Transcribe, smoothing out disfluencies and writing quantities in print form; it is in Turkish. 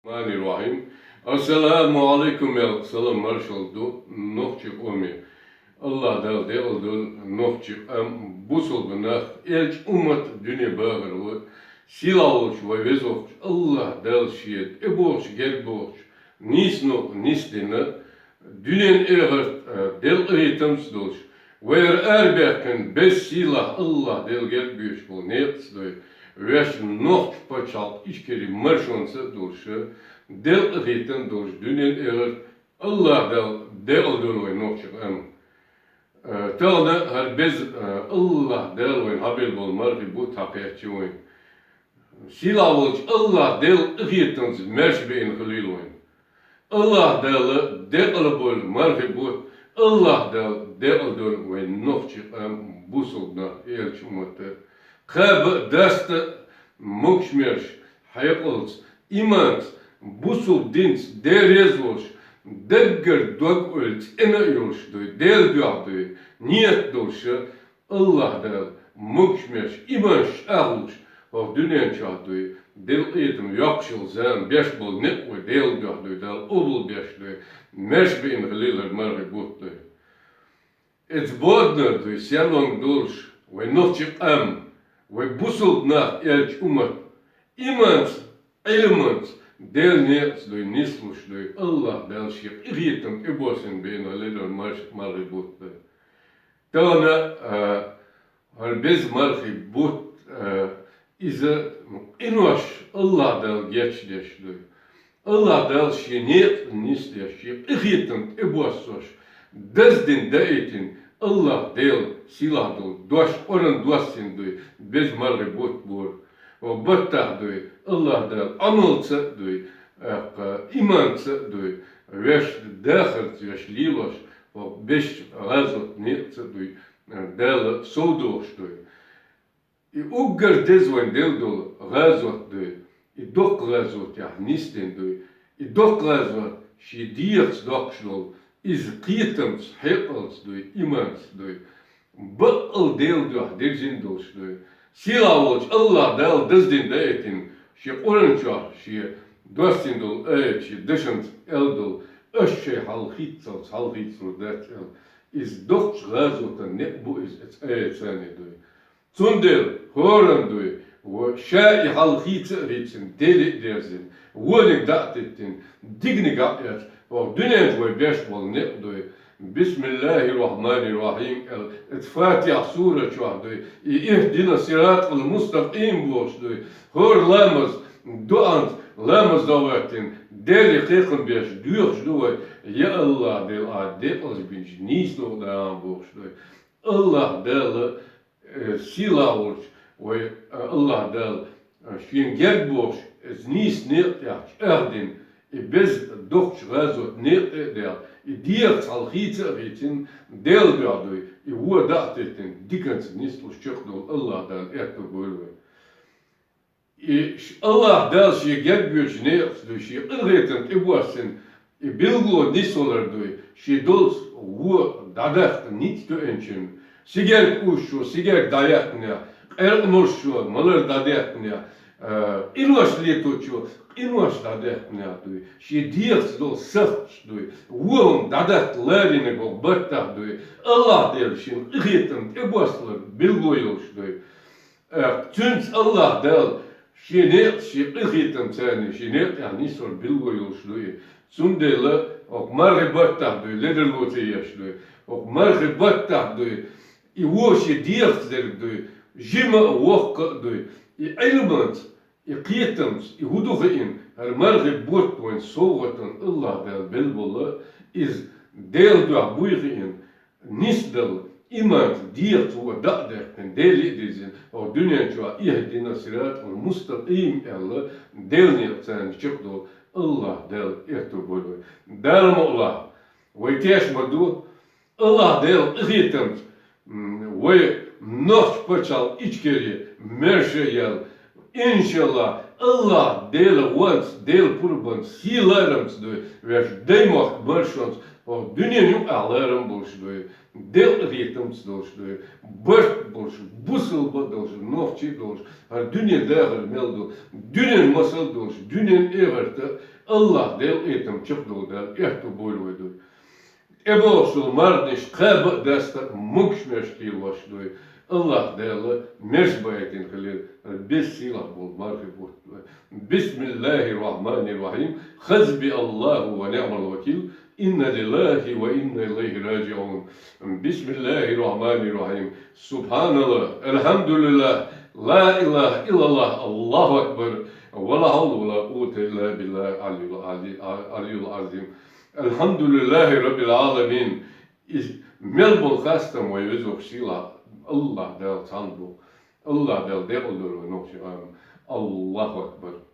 Bismillahirrahmanirrahim. Assalamu alaikum ya salam marşaldu nohçuk omi. Allah dal de oldul nohçuk am busul bana elç ummat dünya bağır ve silavuş ve vezoş Allah dal şiyet eboş gelboş nisno nisdina dünyen eğer del eğitams doş ve erberken bes silah Allah del gelbüş bu neytsdoy Wees nog patsal iskeri marşonsa dolşu del reten dolş dünen eğer Allah del dolay nokçuk am. Talda her bez Allah del oyn haber bolmar ki bu tapetçi oyn. Silavulç Allah del reten merşbein gelil oyn. Allah del bol mar ki bu Allah del dol oyn nokçuk am busulna elçumote. Kab dasta mokşmerş hayapılç imant busul dins derezvoş degger dog ölç ena yolşdu del duadu niyet dolşu Allah del mokşmerş imanş ahluş o dünya çağdu del eğitim yakşıl zan beş bol net ve del duadu del obul beşdu merşbein geliler marı buttu et bodnerdu selong dolş ve nohçuk am ve busul nach elç umat imans elements del netsdoy nislushdoy Allah del şip iritum ebosin beyna ledon maribut tana bez maribut iza inwaş Allah del geçdeşdoy Allah del şinet nisleşip iritum ebosoş dezdin deetin Allah del silah dol, doş oran doşsin doy, bez marı bot bor, o batta doy, Allah del anılsa doy, imansa doy, veş dahırt veş liloş, o beş razot netsa doy, del soğudoş doy. Uggar dezvan del dol razot doy, dok razot ya nisten doy, dok razot şi diyaks dokşdol, iz qiytams hepals doy, imans doy, Bal del duah derzin dolş doy. Silavuç Allah del dizdin deetin. Şi orançar şi dostin dol şi dışant el dol. Öşşe halhitsal det el. İz dokç gazotan ne bu iz sani doy. Tsundel horan doy. Ve şai halhitsa ritsin deli derzin. Vodin datettin. Digni gatlet. Ve dünenç ve beş bol ne doy. Bismillahirrahmanirrahim. Fatiha sure çuahdı. İhdina sıratal mustaqim boşdu. Hor lamaz duant lamaz davatin. Deli kıkın beş diyordu. Ya Allah del adel az binç nisno da boşdu. Allah del silavuç ve Allah del şingel boş. Ez nis ne yaç erdin. Bez dokç razot ne del. Diğer salhitsa için del duadu, bu dağıtın dikkat nisluş çöktü Allah'dan etti böyle. Allah del şey gelbiyor ne şey ırgıtın ibuasın bilgu nisolardı şey dol bu dadak nit tüençin siger kuşu siger dayak ne ermoşu malar dayak ne invaşli toçu invaş dadak ne adı şey diğer dol sırt duy vuon dadak lerine go batta duy Allah der şey ırgıtın ibuaslar bilgu yolş duy tüns Allah del Şine ırgıtın seni şine yani sor bilgu yolş duy Sundela ok marribatta duy leder lote yaş duy ok marribatta duy I voşe diğer duy jima wok duy I element I qiyetams I huduğin her marribot poin soğatan Allah del bilbola iz del duah buyğin nisdal iman diğer tuva dağderken deli dizin o dünya çuğa ihdina sırat o mustaqim Allah del niyatsan çıktı Allah del eto boy del Allah ve teşmadu Allah del ığitams ve noht paçal içkeri merşeyel inşallah Allah del vans del purban silarams ve deymak marşans Dünyanın ağlarım bolşudu, del ritms dolşudu, bırt bolşu, busılba dolşu, nofçi dolşu, dünya dağır meldu, dünyanın masal dolşu, dünyanın everti, Allah del etim çık dol del, ehtu boluydu. Ebe olsul mardiş, kabı desta, mukşmeşkil başdu, Allah del, meşbayetin kılır, biz silah bol, marfi bol. Bismillahirrahmanirrahim, hazbi Allahu ve ni'mal vekil, İnna lillahi ve inna ileyhi raciun. Bismillahirrahmanirrahim. Subhanallah, elhamdülillah, la ilahe illallah, Allahu ekber, ve la havlu ve la kuvvete illa billah aliyyul azim. Elhamdülillahi rabbil alamin. Melbol kastam ve yüzük sila, Allah del sandu, Allah del de'udur ve nokşu Allahu ekber.